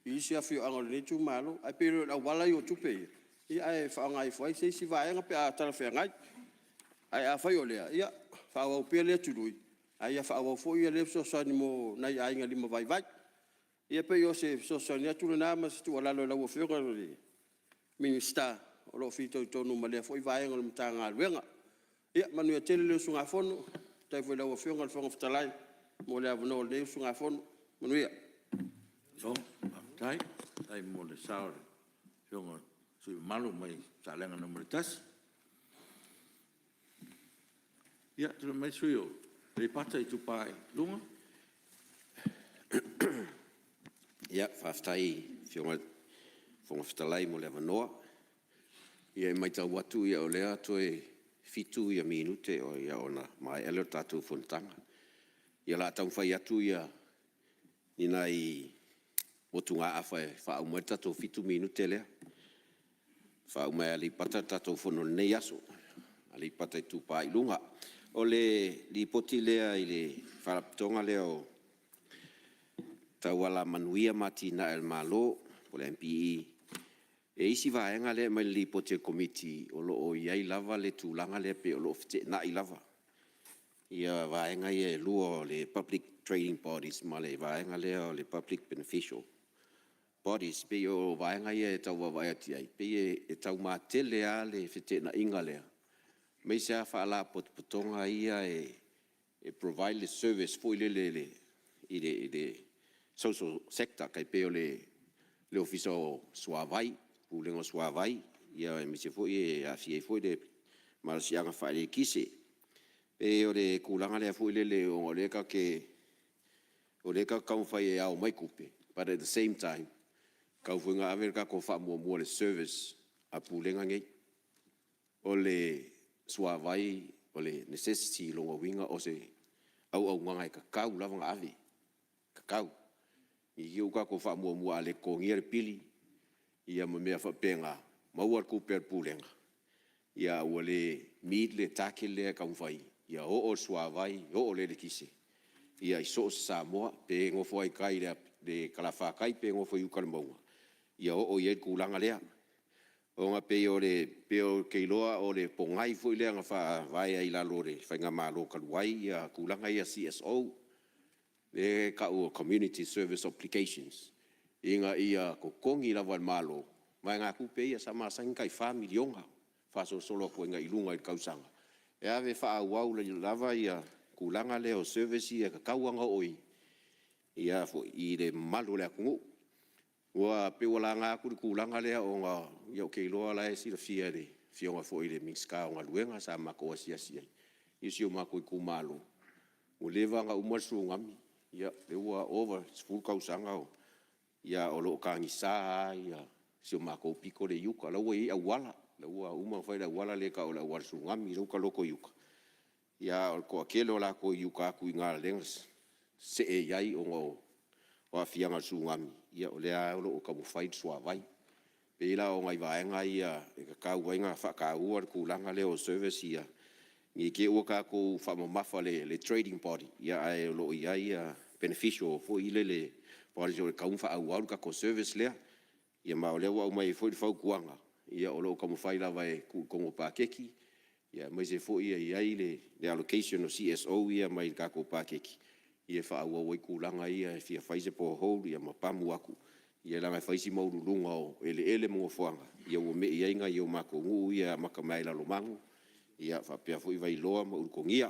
I isi a fio anga le tu malo, ai pero la wala I o tupe. Ia ai whaanga I foi se isi vai anga pe a tala whea ngai. Ai a whai o lea, ia, whaawau pia lea turui. Ai a whaawau fo ia le sosoani mo nai ainga lima vai. Ia pe o se sosoani atu le nama se tu alalo lau o whionga le minista o lo fito I tonu ma lea fo I vaenga le mta ngā luenga. Ia manu ia tele leo sunga fono, tai fo lau o whionga le whonga whatalai, mo lea vano leo sunga fono, manu ia. So, tai mo le saore, whionga sui malu mai sa lenga na maritas. Ia, tula mai sui o, le pata I tupai lunga. Ia, whaftai, whionga whatalai mo le wanoa. Ia mai tau watu ia o lea toe fitu ia minute o ia ona mai ele tātou whunatanga. Ia la tau whai atu ia ina I motu ngā awhai whaumai tātou fitu minute lea. Whaumai ali pata tātou whono nei aso. Ali pata I tupai lunga. O le li poti lea I le wharapitonga lea o tau ala manuia mati na el malo po le MPE. E isi vaenga le mai li poti committee o lo o iai lava le tūlanga le pe o lo fite na I lava. Ia vaenga ia lua o le public trading bodies ma le vaenga le o le public beneficial bodies pe o vaenga ia e tau wawai ati ai. Pe e tau mā tele a le fite na inga lea. Mai sea whaala potonga ia e provide le service fo I le social sector kai pe o le ofisa o Suavai, pulengo Suavai, ia e mise fo I a fie fo I le marasianga whaile kise. Pe o le kulanga lea fo I le o le ka kaumwhai e au mai kupe. But at the same time, kauwhinga Amerika ko wha mua le service a pulenga ngei. O le Suavai, o le necessity longa winga o se au ngangai kakau lava ngā awe. Kakau. I uka ko wha mua le kongia le pili. Ia ma mea whapenga. Mauar kupe al pulenga. Ia ua le meat le take lea kaumwhai. Ia o Suavai, o le kise. Ia I so Samoa, pe ngofo ai kai le kalawhakai, pe ngofo I uka le maunga. Ia o iei kulanga lea. O ngā pe o keiloa o le pongai fo I lea ngā wha vai ai lalo le whainga mālo kaluai, ia kulanga ia CSO, le ka o Community Service Applications. Inga ia ko kongi lava mālo. Mai ngā kupe ia sa māsang kai wha milionga, wha solo ko inga ilunga I kausanga. E ave wha au le lava ia kulanga le o service ia ka kauanga oi. Ia fo I le malo le akungu. Ua pe wala ngā kuri kulanga lea o ngā iau keiloa la e sila fia le fionga fo I le mingska o ngā luenga sa mako asia siai. Isi o mako I kumalo. O lewa ngā umarsu ngami. Ia le ua over sfuru kausanga o. Ia o loo kāngi saa ia si o mako piko le yuka. Laua I awala. Laua uma whai la wala le ka o la umarsu ngami. Rauka loko yuka. Ia o ko akele o la ko yuka aku I ngā lengas. Se e iai o ngō. O a fianga su ngami. Ia o lea o ka mufai Suavai. Pe ila o ngai vaenga ia e ka kau wainga whakaua kulanga leo service ia. Ngi ke ua ka ko whamamafa le trading body. Ia ai o lo ia beneficial fo I le body o le kaumwha au au ka ko service lea. Ia mao lea au mai fo I whau kuanga. Ia o lo ka mufai lawa e kongo pākeki. Ia mai se fo ia iai le allocation o CSO ia mai ka ko pākeki. Ia wha aua wai kulanga ia e fia whaise po hou ia mapamu aku. Ia langa whaisi maurulunga o ele mga whanga. Ia ua me ia inga ia o mako ngu ia maka mai lalo mangu. Ia whapea fo I vai loa ma urukongia.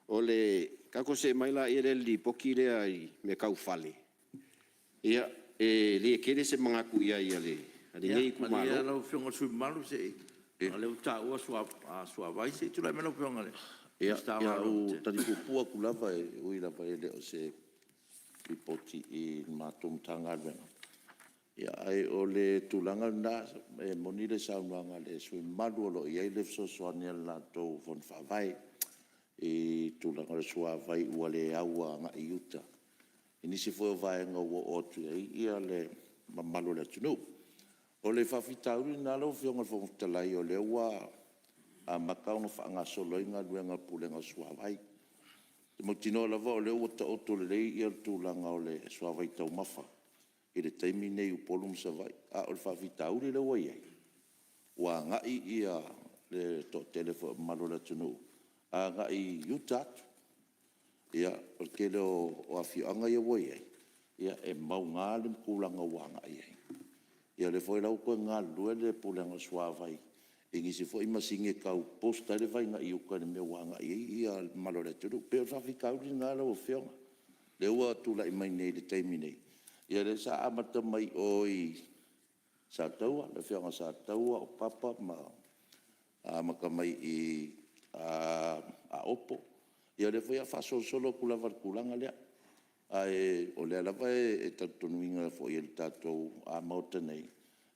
O le kako se mai la ia le li poki lea I me kau whale. Ia, le kere se mga kuia ia le. Ale ngai ku Ma malo. lau fionga sui malu se. Ma leu ta ua sua vai se tu lai melo fionga le. Ia, ia o tani pupua kulava ui lava le o se pipoti I matum tanga venga. Ia ai o le tulanga na moni le saunuanga le sui malu o lo ia le sosoani la tau von favai tulanga le sua vai ua le aua nga iuta. Ini se foi vai nga o otu ia le malu le tunu. O le whawhitauri nā lau whionga whawhitalai o le ua a makau na whaanga solo inga luenga pulenga suawai. Te mo tino lava o le ua ta oto le rei ia tūlanga o le suawai tau mawha. I le taimi nei upolum sa vai. A o le whawhitauri le ua iei. Ua ngai ia le to telefo malo le tunu. A ngai utatu. Ia o ke le o awhianga ia ua iei. Ia e mau ngā le mkulanga ua ngai iei. Ia le foi lau koe ngā lue le pulenga suawai. E ngisi foi masinge kau posta le vai nga iuka le me wanga ia malo le turu. Peo whawhikau ni ngā lau o whionga. Le ua tula I mai nei le taimi nei. Ia le sa amata mai oi sa taua, le whionga sa taua o papa ma maka mai a opo. Ia le foi a whaso solo kula kulanga lea. Ai o le lava e tatunuinga fo I tatou a mauta nei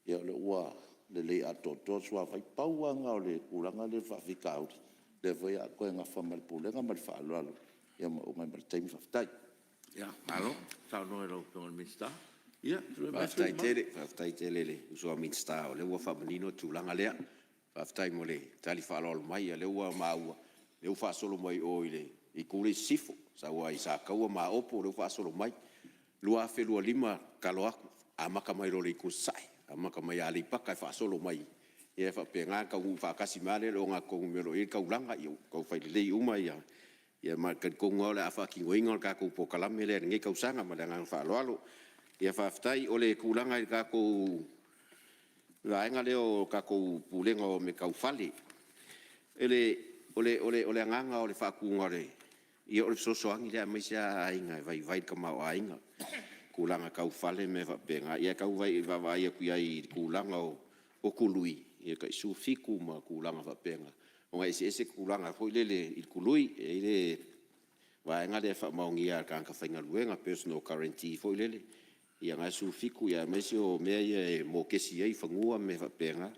ia le ua le lei atoto sua vai pauanga o le kulanga le whawhikauri le vai a koe ngā whamalpulenga mal whaaloalo ia ma ungai mal taimi whawhtai. Ia, alo, tau noe rau pionga minsta. Ia, Whaftai tele le usua minsta o le ua whamanino tūlanga lea. Whaftai mo le tali whaaloalo mai le ua maua. Le ua whaasolo mai o I le I kule sifo. Sa ua I sa kaua ma opo le whaasolo mai. Lua afe lua lima kalo aku. Amaka mai lo le iku sai. Amaka mai ali paka whaasolo mai. Ia whapea ka u whakasi male o ngā kongu mero I kaulanga I kau whailei uma ia. Ia ma kan kongu au le a whakingoinga o kako pokalame le ngai kausanga ma le ngang whaaloalo. Ia whaftai o le kulanga I kako laenga leo kako pulenga o me kaufale. Ole nganga o le whakunga le. Ia o le sosoangi lea mai sia ainga vai ka mau ainga. Kulanga kaufale me whapenga. Ia kau vai vavai a kuia I kulanga o kului. Ia kai su fiku ma kulanga whapenga. O ngai ese kulanga hoi lele I kului. E le vaenga le whamaungi a kanka whainga luenga personal guarantee hoi lele. Ia ngai su fiku ia mesi o mea ia mo kesi ei whangua me whapenga.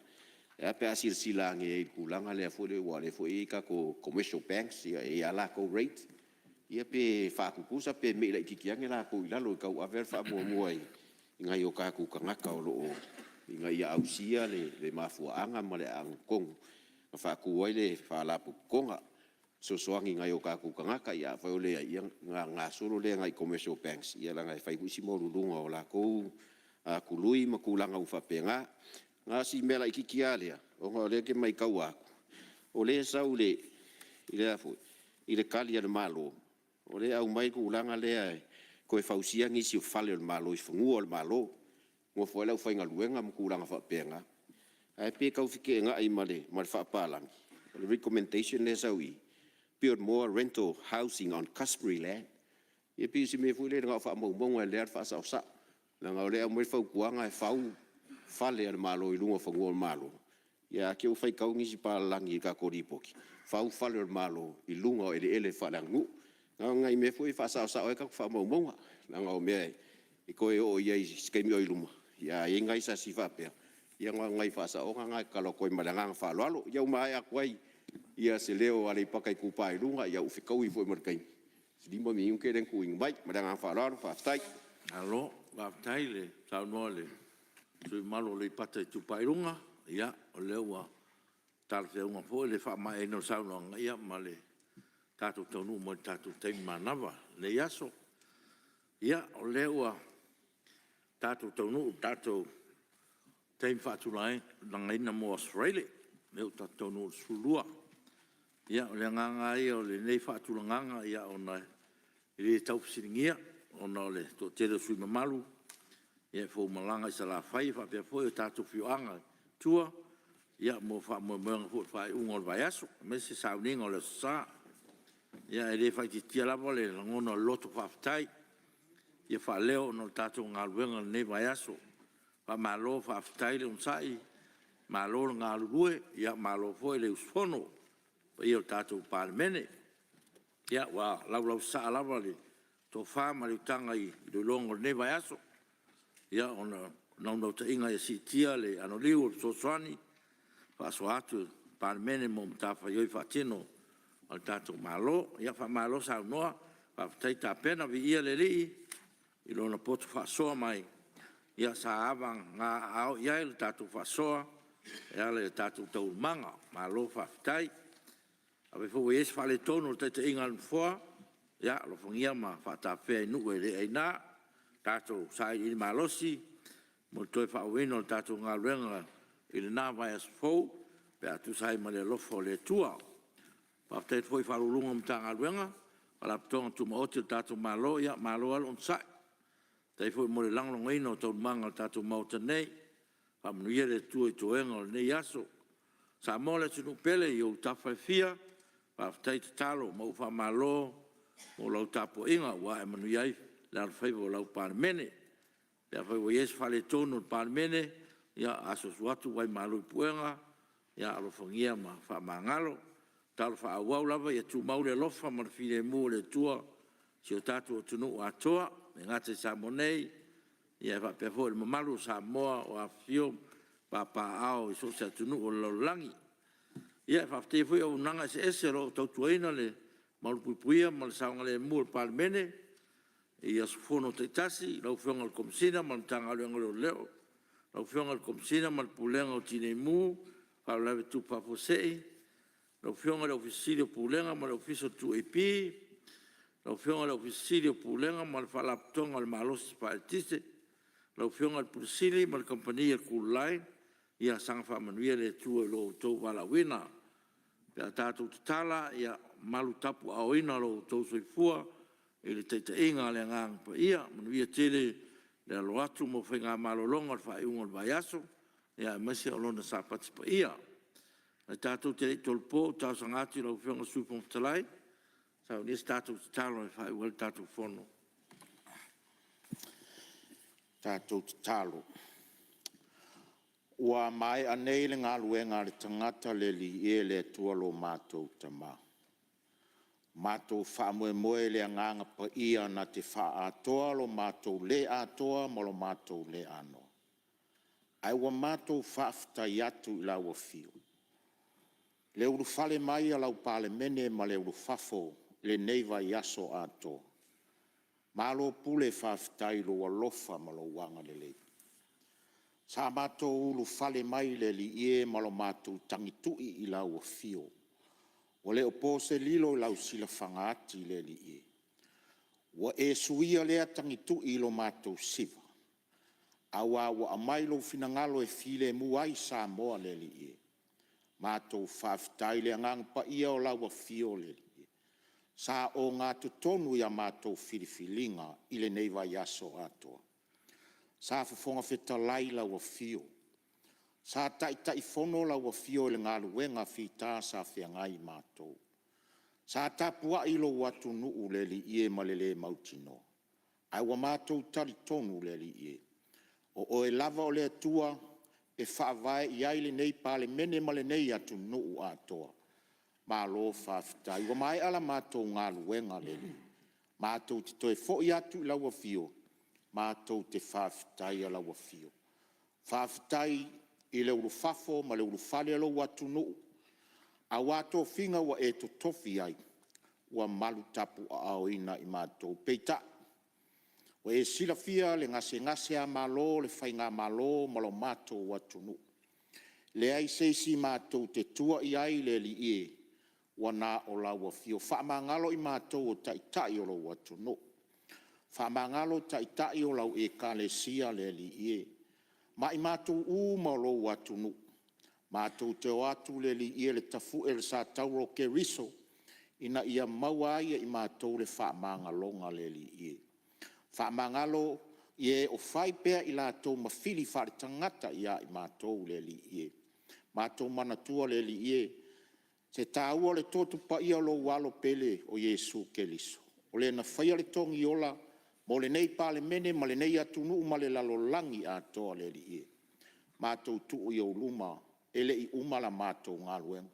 Ia pe asir silangi e kulanga le fo le wale fo I kako commercial banks ia e ala ko rate. Ia pe whakukusa pe me lai kikiange la ko ilalo kau aver whamuamua I ngai o kaku kangaka o loo. I ngai au sia le mafuaanga ma le angkong. Whakuai le whalapu konga. Sosoangi ngai o kaku kangaka ia whai ole ia ngā solo le ngai commercial banks. Ia la ngai whai kuisi mo lulunga o la kou kului ma kulanga u whapenga. Ngā si mela I kikia lea. O ngā lea ke mai kau aku. O lea sau le I le afo. I le kali ale malo. O le au mai kulanga lea koe whausia ngisi o whale o le malo I whangua o le malo. Ngō fwai lau whainga luenga ma kulanga whapenga. Ai pe kau whike ngā I male whapalangi. O le recommendation le sau I. Build more rental housing on customary land. Ia pi si me fui le ngā whamaumonga lea whaasau sa. Nga ngā lea mwai whau kuanga e whau fale al malo I lunga whangua al malo. Ia ke u whai kau ngisi palangi I ka koripoki. Whau fale al malo I lunga o ele whalangu. Nga ngai me fui whaasau sa oe kaku whamaumonga. Nga ngā o mea I koe o iei skemi o I luma. Ia e ngai sa si whapea. Ia ngai whaasau ngai kalo koe malangang whaaloalo. Ia umai a koe ia se leo ale pakai kupa I lunga. Ia u whikau I fui markai. Lima mi unke den kuing mai. Malangang whaaloalo whaftai. alo, whaftai le, tau noa le. Tui malo le pata I tupairunga. Ia, o leo wa tarate unga po le whamai no saunoanga. Ia, ma le tātou taunu mo tātou teimi manawa. Le yaso. Ia, o leo wa tātou taunu, tātou teimi whatulai. Nanga ina mo Australia. Leo tātou taunu sulua. Ia, o le nganga ia, o le nei whatulanganga. Ia, o nai. I le tau pisiringia. O na le, to tere sui mamalu. Ia fo malanga I sala fai fa pe fo tatu fianga tua ia mo fa mo fo fa un ol vaiaso me se sauninga le sa ia ele fa ki tia la vole ngono loto fa tai ia whaleo no tātou ngā luenga nei vai aso. Wa malo whaafitai le unsai, malo ngā lurue, ia malo foi le usfono, pa ia o tātou pārmene. Ia wa lau saa lava le, tō whāma le utanga i le longo nei vai aso. Ia ona nau ta inga ia sitia le ano liu o Soswani, whaaso atu pārmene mo mtawha ioi whaatino al tātou malo, ia wha malo sa unoa, whaafitai tā pena vi ia le rii, i lona potu whaasoa mai, ia sa awang ngā au ia le tātou whaasoa, ia le tātou tau manga, malo whaafitai, awe fo yes fa le tonu te inga fo ya lo fongia ma fa ta fe nu e le ina tato sai il malosi mo to fa wino tato nga renga il na va es fo pe tu sai ma le lo fo le tua pa te foi fa lunga mtanga renga ala ton tu mo te tato malo ya malo al on sai te foi mo le lang long ino to manga tato mo te nei fa mo ye le tu e to engo ne yaso sa mo le tu pele yo ta fa fia tai te talo mo fa malo mo lau tapo inga wa e manu iai la fai vo lau parmene la fai vo yes fale tonu parmene ya aso suatu wai malo i puenga ya alo fongia ma fa mangalo tal fa au lava ya tu maule lofa ma file mo le tua si o tatu o tunu atoa me ngate sa monei ya fa pe fo mo malo sa moa o a fio pa au i so sa tunu o lo langi. Ia whafte fui au nanga se esero tau tuaina le malupupuia ma le saunga le mua parmene ia sufono te tasi lau whionga le komsina ma le tanga leonga leo leo lau whionga le komsina ma le pulenga o tine mu pa lewe tu paposei lau whionga le ofisilio pulenga ma le ofiso tu epi lau whionga le ofisilio pulenga ma le whalaptonga le malosi pa el tise lau whionga le pulisili ma le kompania kulai ia sanga whamanuia le tua lo tau wala wina. Pea tātou te tala ia malu tapu au ina lo tau soifua i le teita inga le ngang pa ia manuia tele le alo atu mo whainga malolonga le whaiunga le vaiaso ia masi au lona sapati pa ia. Le tātou te tolpo tau sangati lau whionga suipong talai sau nis tātou te talo e whaiua le tātou whono. Tātou te talo. Ua mai anei le ngā luenga le tangata le li e le tualo mātou tama. Mātou whaamoe moe le anganga pa ia na te wha atoa lo mātou le atoa mo lo mātou le ano. Ai ua mātou whaaftai atu i lau fio. Le uru whale mai a lau pale mene ma le uru whafo le neiva i aso atoa. Mālo pule whaaftai lo alofa ma lo wanga le lei. Sa mātou ulu whale mai le li ie malo mātou tangitui i lau o fio. O le o pose lilo i lau sila whangaati le li ie. Wa e suia lea tangitui i lo mātou siva. Awa wa amailo finangalo e file muai sa moa le li ie. Mātou whaafitai le angang pa ia o lau o fio le li ie. Sa o ngā tutonu ia mātou filifilinga i le neiva yaso atoa. Sa fonga feta laila wa fio. Sa tai fono la wa fio le ngā luenga fita sa whiangai mātou. Sa tapua ilo watu nuu le li ie ma le mautino. Ai wa mātou tari tonu le li ie. O e lava o le atua e whaavai iai le nei pale mene ma le nei atu nuu atoa. Ma lo whaafitai. Wa mai ala mātou ngā luenga le li. Mātou te toe fo i atu la wa fio. Mātou te whaafitai ala wa fio. Whaafitai i le uru whafo ma le uru whale alo watu nuu. A wato whinga wa e to tofi ai. Wa malu tapu a aoina i mātou peita. Wa e sila fia le ngase a malo le whainga malo ma lo mātou watu nuu. Le ai seisi mātou te tua i ai le li ie. Wa nā o la wa fio. Whaamangalo i mātou o taitai o lo watu nuu. Whamangalo tai o lau e kalesia le li ie. Ma i mātou ma lo watunu. Mātou te o atu le li ie le tafu e le sa tauro ke riso. Ina ia maua ia i mātou le whamangalonga le li ie. Whamangalo ie o whaipea i lātou mawhili whare tangata ia i mātou le li ie. Mātou manatua le li ie. Se tāua le tōtu pa ia lo walo pele o Jesu ke liso. O le na whaia le tongi ola Mo le nei pale mene, ma le nei atunu, ma le lalolangi a toa le li e. Mātou tuu i o luma, ele i umala mātou ngā luenga.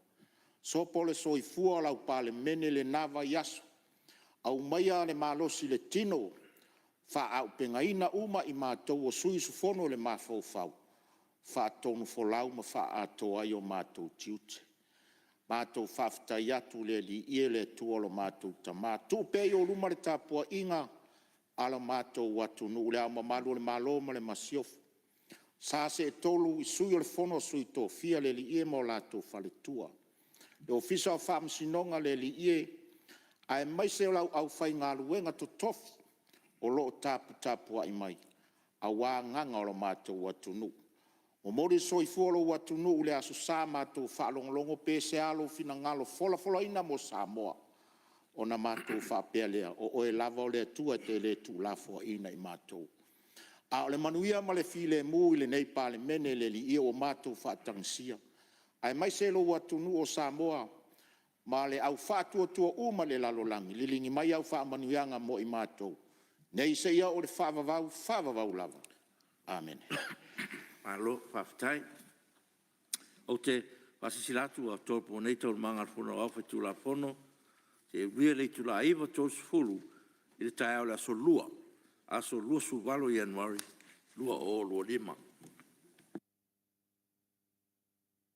So pole so i fua lau pale mene le nava yaso. Au maia le malosi le tino, fa au pengaina uma i mātou o sui sufono le mafau fau. Fa tonu folau ma fa atoa i o mātou tiute. Mātou whaftai atu le li ie le tuolo mātou ta mātou. Pei o luma le tāpua inga ala mātou watu nu le au mamalu le maloma le masiofu. Sa se tolu i sui o le fono sui tō fia le li ie mo lātou whale tua. Le ofisa o whaamsinonga le li ie ai mai se lau au whai ngā luenga to tofu o loo tāpua i mai. A wā nganga o lo mātou watu nu. O mori so i fuolo watu nu le aso sa mātou whaalongolongo pese alo fina ngalo fola ina mo Samoa. O na mātou whapea lea o e lava o lea tua te le tu lafo ina i mātou. A o le manuia ma le file mu i le nei pale mene le li ia o mātou whaatangsia. Ai mai se lo watu nu o Samoa ma le au whaatua uma le lalolangi. Lilingi mai au whaamanuianga mo i mātou. Nei se ia o le whaavavau lava. Amen. Alo, whaftai. O te wasisilatu a tōpo nei tau manga whono au whaitu la whono. Te ria le tu la iwa tōs fulu i le tae au le aso lua. Aso lua su walo Januari. Lua o lua lima.